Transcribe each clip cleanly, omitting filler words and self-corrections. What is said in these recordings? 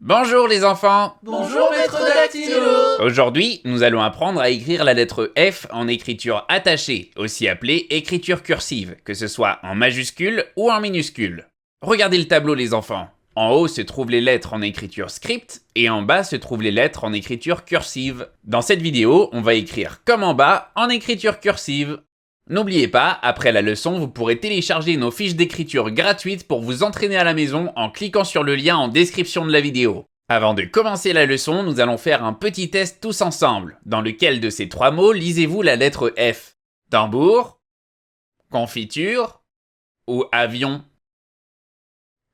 Bonjour les enfants! Bonjour maître Dactylo. Aujourd'hui, nous allons apprendre à écrire la lettre F en écriture attachée, aussi appelée écriture cursive, que ce soit en majuscule ou en minuscule. Regardez le tableau les enfants. En haut se trouvent les lettres en écriture script et en bas se trouvent les lettres en écriture cursive. Dans cette vidéo, on va écrire comme en bas en écriture cursive. N'oubliez pas, après la leçon, vous pourrez télécharger nos fiches d'écriture gratuites pour vous entraîner à la maison en cliquant sur le lien en description de la vidéo. Avant de commencer la leçon, nous allons faire un petit test tous ensemble, dans lequel de ces trois mots lisez-vous la lettre F? Tambour, confiture ou avion?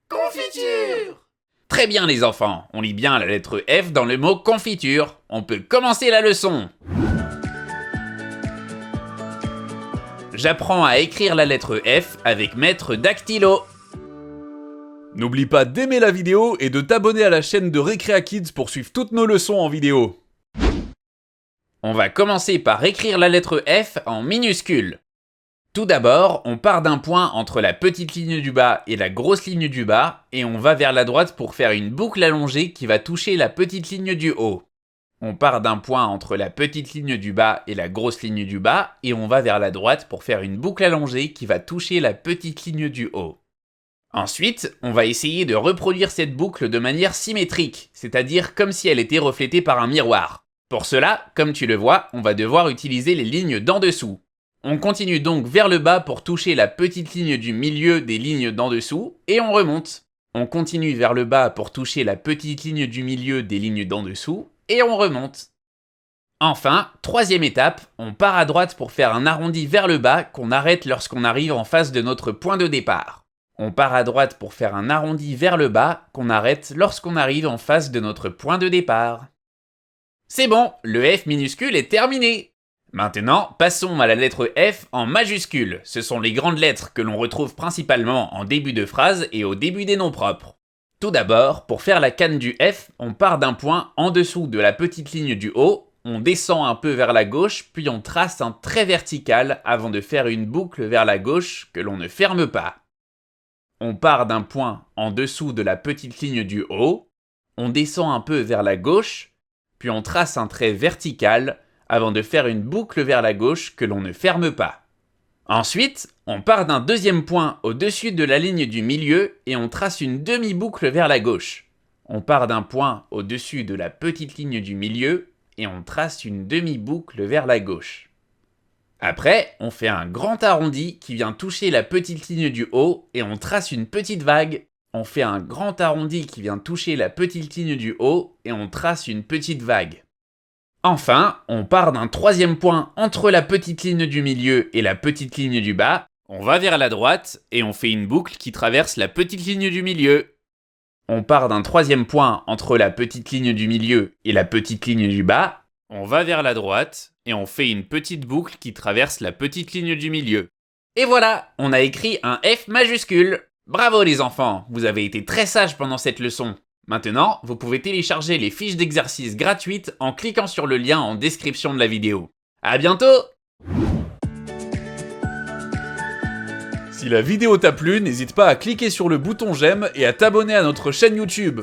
Confiture. Très bien les enfants, on lit bien la lettre F dans le mot confiture. On peut commencer la leçon. J'apprends à écrire la lettre F avec maître Dactylo. N'oublie pas d'aimer la vidéo et de t'abonner à la chaîne de Recrea Kids pour suivre toutes nos leçons en vidéo. On va commencer par écrire la lettre F en minuscule. Tout d'abord, on part d'un point entre la petite ligne du bas et la grosse ligne du bas, et on va vers la droite pour faire une boucle allongée qui va toucher la petite ligne du haut. On part d'un point entre la petite ligne du bas et la grosse ligne du bas, et on va vers la droite pour faire une boucle allongée qui va toucher la petite ligne du haut. Ensuite, on va essayer de reproduire cette boucle de manière symétrique, c'est-à-dire comme si elle était reflétée par un miroir. Pour cela, comme tu le vois, on va devoir utiliser les lignes d'en dessous. On continue donc vers le bas pour toucher la petite ligne du milieu des lignes d'en dessous, et on remonte. On continue vers le bas pour toucher la petite ligne du milieu des lignes d'en dessous, et on remonte. Enfin, troisième étape, on part à droite pour faire un arrondi vers le bas qu'on arrête lorsqu'on arrive en face de notre point de départ. On part à droite pour faire un arrondi vers le bas qu'on arrête lorsqu'on arrive en face de notre point de départ. C'est bon, le F minuscule est terminé. Maintenant, passons à la lettre F en majuscule. Ce sont les grandes lettres que l'on retrouve principalement en début de phrase et au début des noms propres. Tout d'abord, pour faire la canne du F, on part d'un point en dessous de la petite ligne du haut, on descend un peu vers la gauche, puis on trace un trait vertical avant de faire une boucle vers la gauche que l'on ne ferme pas. On part d'un point en dessous de la petite ligne du haut, on descend un peu vers la gauche, puis on trace un trait vertical avant de faire une boucle vers la gauche que l'on ne ferme pas. Ensuite, on part d'un deuxième point au-dessus de la ligne du milieu et on trace une demi-boucle vers la gauche. On part d'un point au-dessus de la petite ligne du milieu et on trace une demi-boucle vers la gauche. Après, on fait un grand arrondi qui vient toucher la petite ligne du haut et on trace une petite vague. On fait un grand arrondi qui vient toucher la petite ligne du haut et on trace une petite vague. Enfin, on part d'un troisième point entre la petite ligne du milieu et la petite ligne du bas, on va vers la droite et on fait une boucle qui traverse la petite ligne du milieu. On part d'un troisième point entre la petite ligne du milieu et la petite ligne du bas, on va vers la droite et on fait une petite boucle qui traverse la petite ligne du milieu. Et voilà, on a écrit un F majuscule. Bravo les enfants, vous avez été très sages pendant cette leçon. Maintenant, vous pouvez télécharger les fiches d'exercice gratuites en cliquant sur le lien en description de la vidéo. À bientôt! Si la vidéo t'a plu, n'hésite pas à cliquer sur le bouton j'aime et à t'abonner à notre chaîne YouTube.